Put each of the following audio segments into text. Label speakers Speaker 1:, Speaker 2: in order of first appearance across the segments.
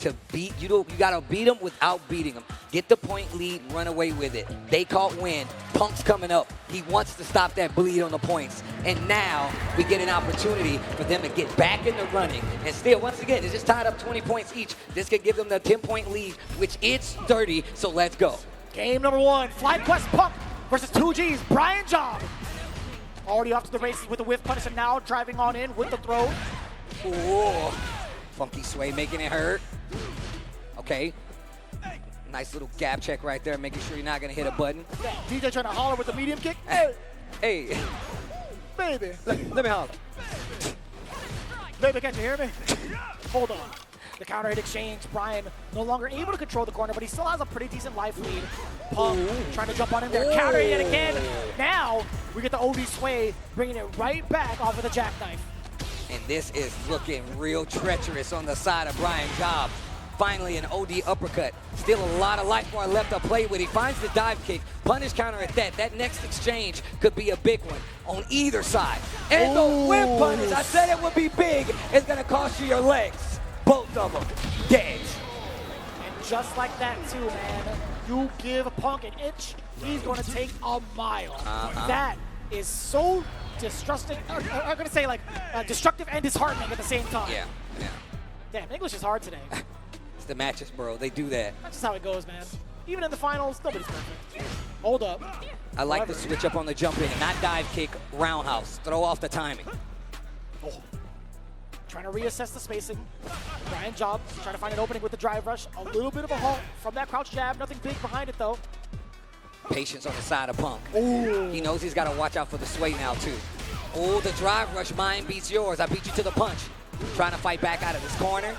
Speaker 1: to beat you gotta beat them without beating them. Get the point lead and run away with it. They caught wind. Punk's coming up. He wants to stop that bleed on the points. And now we get an opportunity for them to get back in the running. And still, once again, it's just tied up 20 points each. This could give them the 10-point lead, which it's 30, so let's go.
Speaker 2: Game number 1, FlyQuest Punk versus 2G's Brian Job. Already off to the races with the whiff punish and now driving on in with the throw.
Speaker 1: Ooh. Funky sway making it hurt. Okay. Nice little gap check right there, making sure you're not going to hit a button.
Speaker 2: Dee Jay trying to holler with the medium kick.
Speaker 1: Hey. Hey.
Speaker 2: Baby.
Speaker 1: Let me holler.
Speaker 2: Baby, can't you hear me? Hold on. The counter hit exchange. Brian no longer able to control the corner, but he still has a pretty decent life lead. Punk trying to jump on in there. Counter yet again. Now we get the OD sway, bringing it right back off of the jackknife.
Speaker 1: And this is looking real treacherous on the side of Brian Job. Finally, an OD uppercut. Still a lot of life bar left to play with. He finds the dive kick. Punish counter at that. That next exchange could be a big one on either side. And the whip punish, I said it would be big. It's going to cost you your legs. Both of them dead.
Speaker 2: And just like that too, man. You give Punk an inch, he's going to take a mile. That is so destructive. I'm going to say like destructive and disheartening at the same time.
Speaker 1: Yeah.
Speaker 2: Damn, English is hard today.
Speaker 1: It's the matches, bro. They do that.
Speaker 2: That's just how it goes, man. Even in the finals, nobody's perfect. Hold up.
Speaker 1: I like the switch up on the jump in, not dive kick, roundhouse. Throw off the timing.
Speaker 2: Oh. Trying to reassess the spacing. Brian Job trying to find an opening with the drive rush. A little bit of a halt from that crouch jab. Nothing big behind it, though.
Speaker 1: Patience on the side of Punk.
Speaker 2: Ooh.
Speaker 1: He knows he's got to watch out for the sway now, too. Oh, the drive rush. Mine beats yours. I beat you to the punch. Trying to fight back out of this corner.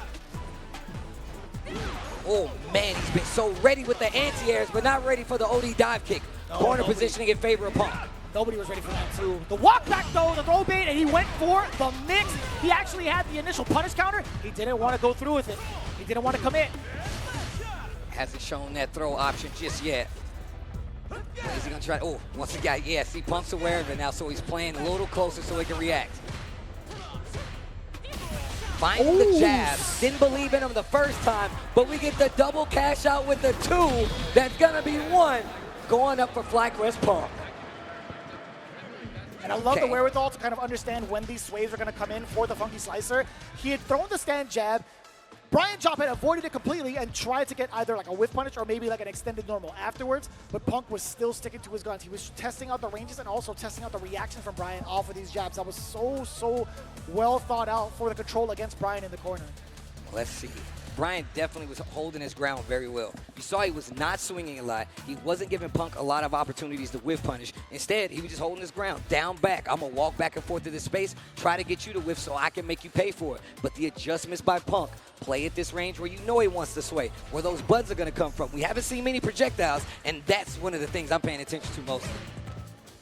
Speaker 1: Oh, man, he's been so ready with the anti-airs, but not ready for the OD dive kick. Corner positioning in favor of Punk.
Speaker 2: Nobody was ready for that, too. The walk back, though, the throw bait, and he went for the mix. He actually had the initial punish counter. He didn't want to go through with it. He didn't want to commit.
Speaker 1: Hasn't shown that throw option just yet. Is he going to try? Oh, once again, yeah, see, Punk's aware of it now, so he's playing a little closer so he can react. Finding the jab. Didn't believe in him the first time, but we get the double cash out with the 2. That's going to be 1 going up for FlyQuest Punk.
Speaker 2: And I love the wherewithal to kind of understand when these sways are going to come in for the Funky Slicer. He had thrown the stand jab. Brian Job had avoided it completely and tried to get either like a whiff punish or maybe like an extended normal afterwards, but Punk was still sticking to his guns. He was testing out the ranges and also testing out the reaction from Brian off of these jabs. That was so well thought out for the control against Brian in the corner.
Speaker 1: Let's see. Brian definitely was holding his ground very well. You saw he was not swinging a lot. He wasn't giving Punk a lot of opportunities to whiff punish. Instead, he was just holding his ground. Down back. I'm going to walk back and forth to this space, try to get you to whiff so I can make you pay for it. But the adjustments by Punk, play at this range where you know he wants to sway, where those buds are going to come from. We haven't seen many projectiles, and that's one of the things I'm paying attention to most.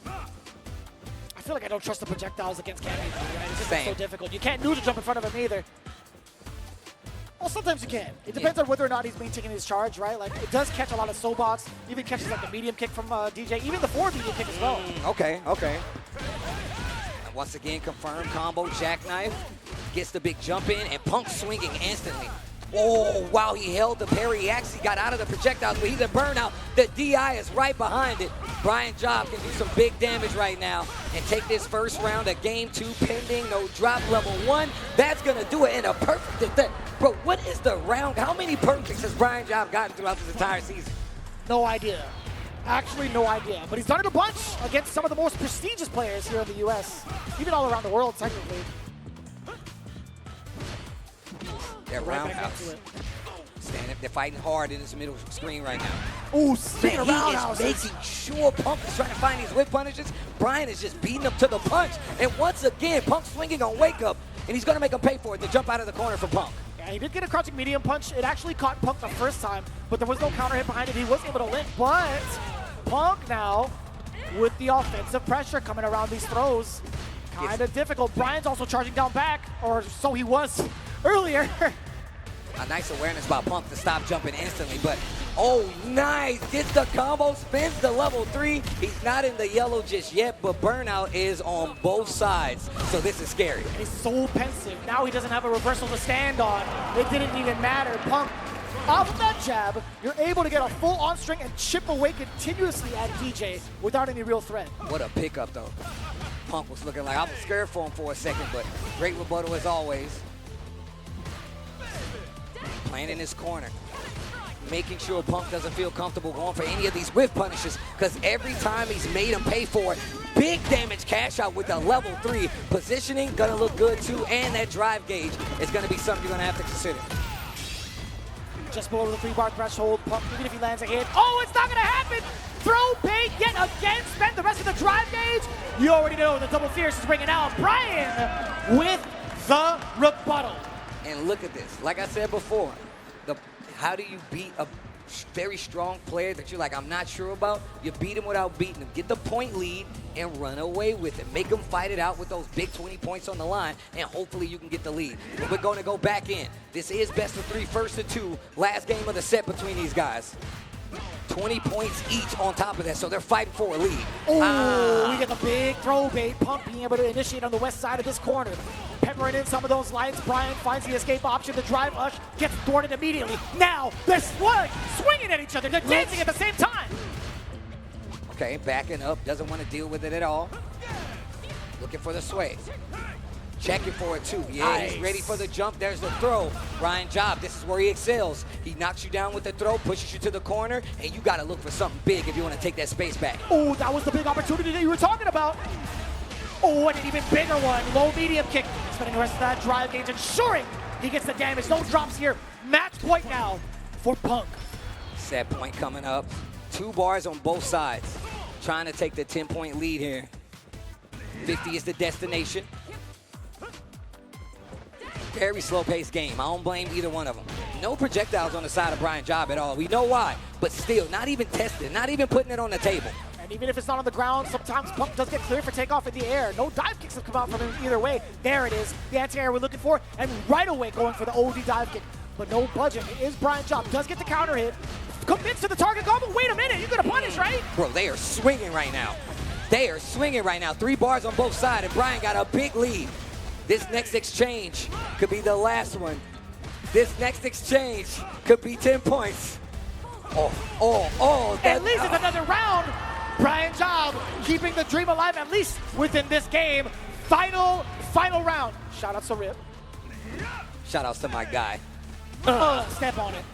Speaker 2: I feel like I don't trust the projectiles against Cammy, right? It's just so difficult. You can't neutral jump in front of him either. Well, sometimes you can. It depends on whether or not he's maintaining his charge, right? Like, it does catch a lot of soul box. Even catches like the medium kick from Dee Jay. Even the forward medium kick as well.
Speaker 1: Okay. And once again, confirmed combo, jackknife. Gets the big jump in, and Punk swinging instantly. Oh, wow, he held the parry. He actually got out of the projectiles, but he's a burnout. The DI is right behind it. Brian Job can do some big damage right now and take this first round of game 2 pending. No drop, level 1. That's going to do it in a perfect thing. Bro, what is the round? How many perfects has Brian Job gotten throughout this entire season?
Speaker 2: No idea. Actually, no idea. But he's done it a bunch against some of the most prestigious players here in the U.S. Even all around the world, technically.
Speaker 1: That roundhouse. They're fighting hard in this middle screen right now.
Speaker 2: Ooh, speaking of roundhouse.
Speaker 1: He is making sure Punk is trying to find these whip punishes. Brian is just beating him to the punch. And once again, Punk swinging on wake up. And he's going to make him pay for it to jump out of the corner for Punk.
Speaker 2: Yeah, he did get a crouching medium punch. It actually caught Punk the first time, but there was no counter hit behind it. He was able to limp, but Punk now with the offensive pressure coming around these throws. Kind of difficult. Brian's also charging down back, or so he was earlier.
Speaker 1: A nice awareness by Punk to stop jumping instantly, but oh, nice. Gets the combo, spins the level 3. He's not in the yellow just yet, but Burnout is on both sides, so this is scary.
Speaker 2: He's so pensive. Now he doesn't have a reversal to stand on. It didn't even matter. Punk, off of that jab, you're able to get a full on string and chip away continuously at DJ without any real threat.
Speaker 1: What a pickup, though. Punk was looking like I was scared for him for a second, but great rebuttal as always. Playing in his corner, making sure Punk doesn't feel comfortable going for any of these whiff punishes, because every time he's made him pay for it. Big damage cash out with the level 3. Positioning gonna look good too, and that drive gauge is gonna be something you're gonna have to consider.
Speaker 2: Just below the 3-bar threshold, Punk, even if he lands a hit. Oh, it's not gonna happen! Throw bait yet again, spend the rest of the drive gauge. You already know the double fierce is ringing out. Brian with the rebuttal.
Speaker 1: And look at this. Like I said before, how do you beat a very strong player that you're like, I'm not sure about? You beat him without beating him. Get the point lead and run away with it. Make him fight it out with those big 20 points on the line, and hopefully you can get the lead. But we're going to go back in. This is best of 3, first of 2. Last game of the set between these guys. 20 points each on top of that, so they're fighting for a lead.
Speaker 2: Oh, we get the big throw bait. Punk being able to initiate on the west side of this corner. Peppering in some of those lights. Brian finds the escape option. The drive ush gets thwarted immediately. Now they're swinging at each other. They're dancing at the same time.
Speaker 1: Okay, backing up. Doesn't want to deal with it at all. Looking for the sway. Checking for it too. Yeah, nice. He's ready for the jump. There's the throw. Brian Job, this is where he excels. He knocks you down with the throw, pushes you to the corner, and you got to look for something big if you want to take that space back.
Speaker 2: Oh, that was the big opportunity that you were talking about. Oh, and an even bigger one. Low medium kick. Spending the rest of that drive gauge, ensuring he gets the damage. No drops here. Match point now for Punk.
Speaker 1: Set point coming up. 2 bars on both sides. Trying to take the 10-point lead here. 50 is the destination. Very slow-paced game. I don't blame either one of them. No projectiles on the side of Brian Job at all. We know why, but still, not even tested, not even putting it on the table.
Speaker 2: And even if it's not on the ground, sometimes Punk does get cleared for takeoff in the air. No dive kicks have come out from him either way. There it is, the anti-air we're looking for, and right away going for the OD dive kick. But no budging. It is Brian Job. Does get the counter hit. Commits to the target combo. Wait a minute, you're gonna punish, right?
Speaker 1: Bro, they are swinging right now. They are swinging right now. 3 bars on both sides, and Brian got a big lead. This next exchange could be the last one. This next exchange could be 10 points. Oh.
Speaker 2: At least it's another round. Brian Job keeping the dream alive, at least within this game. Final round. Shout out to Rip.
Speaker 1: Shout outs to my guy.
Speaker 2: Step on it.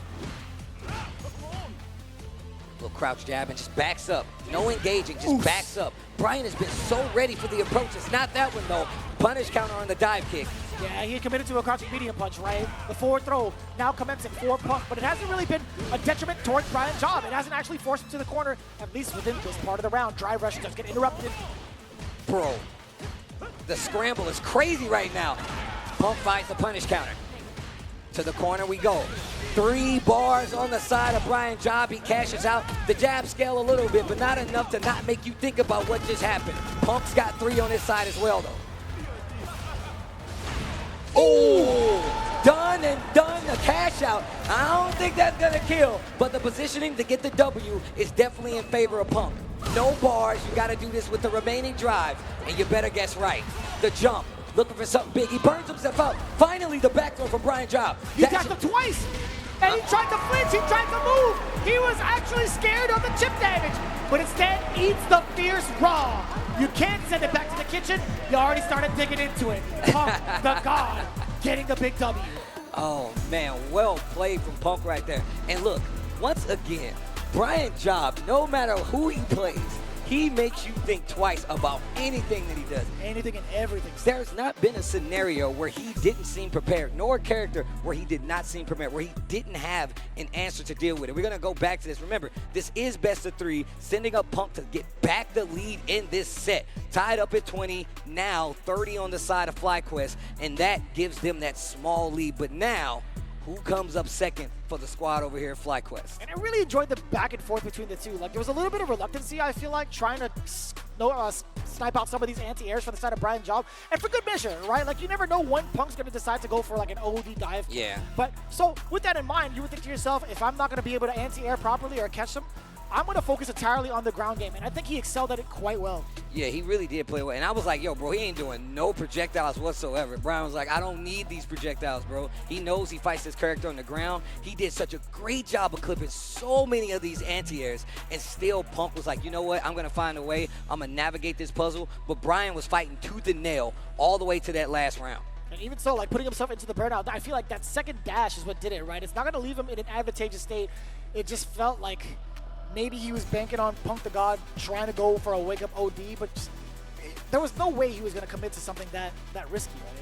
Speaker 1: Little crouch jab and just backs up. No engaging, just backs up. Brian has been so ready for the approach. It's not that one though. Punish counter on the dive kick.
Speaker 2: Yeah, he committed to a crouching medium punch, right? The forward throw now commencing for Punk, but it hasn't really been a detriment towards Brian Job. It hasn't actually forced him to the corner, at least within this part of the round. Drive rush does get interrupted.
Speaker 1: Bro, the scramble is crazy right now. Punk finds the punish counter. To the corner we go. 3 bars on the side of Brian Job. He cashes out. The jab scale a little bit, but not enough to not make you think about what just happened. Punk's got 3 on his side as well, though. Oh, done and done, the cash out. I don't think that's gonna kill, but the positioning to get the W is definitely in favor of Punk. No bars, you gotta do this with the remaining drive, and you better guess right. The jump, looking for something big. He burns himself out. Finally, the back throw from Brian Job.
Speaker 2: He attacked him twice, and he tried to flinch, he tried to move. He was actually scared of the chip damage, but instead eats the fierce raw. You can't send it back to the kitchen. You already started digging into it. Punk, the god, getting the big W.
Speaker 1: Oh, man, well played from Punk right there. And look, once again, Brian Job, no matter who he plays, he makes you think twice about anything that he does.
Speaker 2: Anything and everything.
Speaker 1: There's not been a scenario where he didn't seem prepared, nor a character where he did not seem prepared, where he didn't have an answer to deal with it. We're going to go back to this. Remember, this is best of 3, sending up Punk to get back the lead in this set. Tied up at 20, now 30 on the side of FlyQuest, and that gives them that small lead. But now, who comes up second for the squad over here at FlyQuest?
Speaker 2: And I really enjoyed the back and forth between the two. Like, there was a little bit of reluctancy, I feel like, trying to snipe out some of these anti-airs for the side of Brian Job, and for good measure, right? Like, you never know when Punk's going to decide to go for like an OD dive.
Speaker 1: Yeah.
Speaker 2: But so with that in mind, you would think to yourself, if I'm not going to be able to anti-air properly or catch them, I'm going to focus entirely on the ground game, and I think he excelled at it quite well.
Speaker 1: Yeah, he really did play well. And I was like, yo, bro, he ain't doing no projectiles whatsoever. Brian was like, I don't need these projectiles, bro. He knows he fights his character on the ground. He did such a great job of clipping so many of these anti-airs, and still Punk was like, you know what? I'm going to find a way. I'm going to navigate this puzzle. But Brian was fighting tooth and nail all the way to that last round.
Speaker 2: And even so, like, putting himself into the burnout, I feel like that second dash is what did it, right? It's not going to leave him in an advantageous state. It just felt like maybe he was banking on Punk the God trying to go for a wake-up OD, but just, there was no way he was going to commit to something that risky, right?